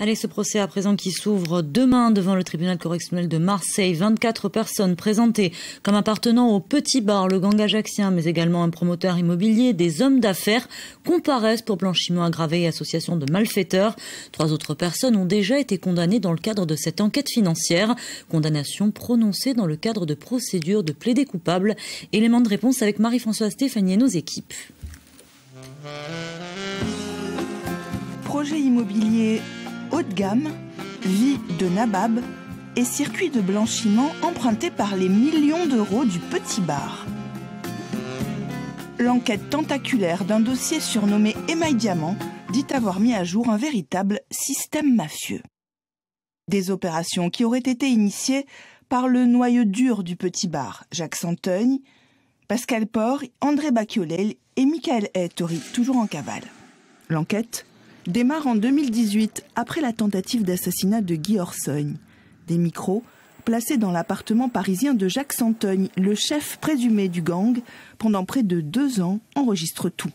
Allez, ce procès à présent qui s'ouvre demain devant le tribunal correctionnel de Marseille. 24 personnes présentées comme appartenant au Petit Bar, le gang ajaxien, mais également un promoteur immobilier, des hommes d'affaires, comparaissent pour blanchiment aggravé et association de malfaiteurs. 3 autres personnes ont déjà été condamnées dans le cadre de cette enquête financière. Condamnation prononcée dans le cadre de procédures de plaidé coupable. Élément de réponse avec Marie-Françoise Stéphanie et nos équipes. Projet immobilier haut de gamme, vie de nabab et circuit de blanchiment emprunté par les millions d'euros du Petit Bar. L'enquête tentaculaire d'un dossier surnommé Émail Diamant dit avoir mis à jour un véritable système mafieux. Des opérations qui auraient été initiées par le noyau dur du Petit Bar, Jacques Santeuil, Pascal Por, André Bacchiolel et Michael Ettori, toujours en cavale. L'enquête démarre en 2018, après la tentative d'assassinat de Guy Orsogne. Des micros, placés dans l'appartement parisien de Jacques Santeuil, le chef présumé du gang, pendant près de 2 ans, enregistrent tout.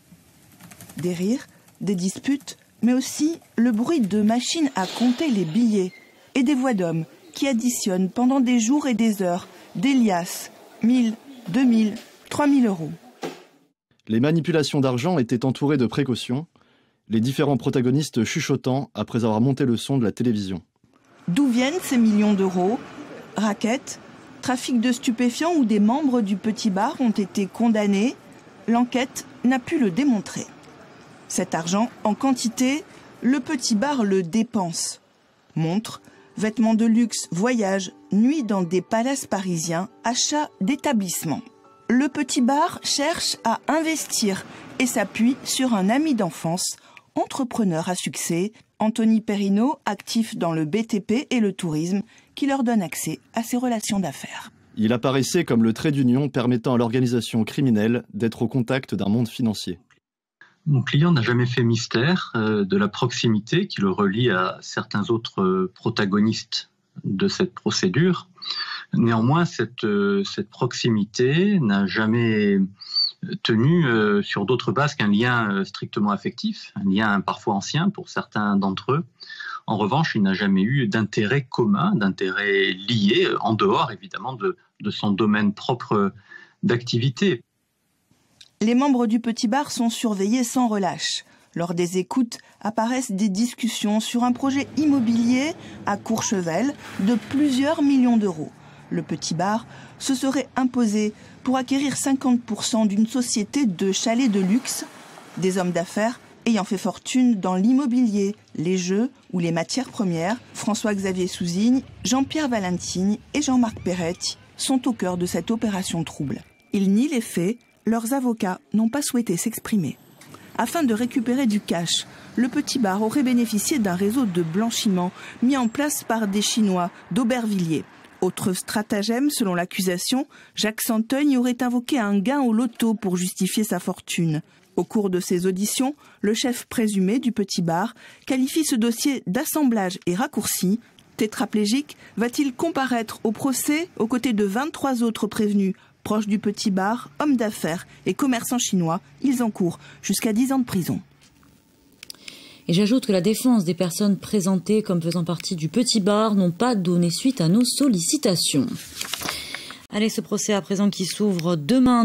Des rires, des disputes, mais aussi le bruit de machines à compter les billets et des voix d'hommes qui additionnent pendant des jours et des heures des liasses, 1000, 2000, 3000 euros. Les manipulations d'argent étaient entourées de précautions, les différents protagonistes chuchotant après avoir monté le son de la télévision. D'où viennent ces millions d'euros? Raquettes, trafic de stupéfiants ou des membres du Petit Bar ont été condamnés? L'enquête n'a pu le démontrer. Cet argent, en quantité, le Petit Bar le dépense. Montres, vêtements de luxe, voyages, nuits dans des palaces parisiens, achats d'établissements. Le Petit Bar cherche à investir et s'appuie sur un ami d'enfance, entrepreneur à succès, Anthony Perrineau, actif dans le BTP et le tourisme, qui leur donne accès à ses relations d'affaires. Il apparaissait comme le trait d'union permettant à l'organisation criminelle d'être au contact d'un monde financier. Mon client n'a jamais fait mystère de la proximité qui le relie à certains autres protagonistes de cette procédure. Néanmoins, cette proximité n'a jamais tenu sur d'autres bases qu'un lien strictement affectif, un lien parfois ancien pour certains d'entre eux. En revanche, il n'a jamais eu d'intérêt commun, d'intérêt lié, en dehors évidemment de son domaine propre d'activité. Les membres du Petit Bar sont surveillés sans relâche. Lors des écoutes apparaissent des discussions sur un projet immobilier à Courchevel de plusieurs millions d'euros. Le Petit Bar se serait imposé pour acquérir 50% d'une société de chalets de luxe, des hommes d'affaires ayant fait fortune dans l'immobilier, les jeux ou les matières premières. François-Xavier Souzigne, Jean-Pierre Valentine et Jean-Marc Perretti sont au cœur de cette opération trouble. Ils nient les faits, leurs avocats n'ont pas souhaité s'exprimer. Afin de récupérer du cash, le Petit Bar aurait bénéficié d'un réseau de blanchiment mis en place par des Chinois d'Aubervilliers. Autre stratagème, selon l'accusation, Jacques Santeuil aurait invoqué un gain au loto pour justifier sa fortune. Au cours de ses auditions, le chef présumé du Petit Bar qualifie ce dossier d'assemblage et raccourci. Tétraplégique, va-t-il comparaître au procès aux côtés de 23 autres prévenus proches du Petit Bar, hommes d'affaires et commerçants chinois? Ils encourent jusqu'à 10 ans de prison. Et j'ajoute que la défense des personnes présentées comme faisant partie du Petit Bar n'ont pas donné suite à nos sollicitations. Allez, ce procès à présent qui s'ouvre demain.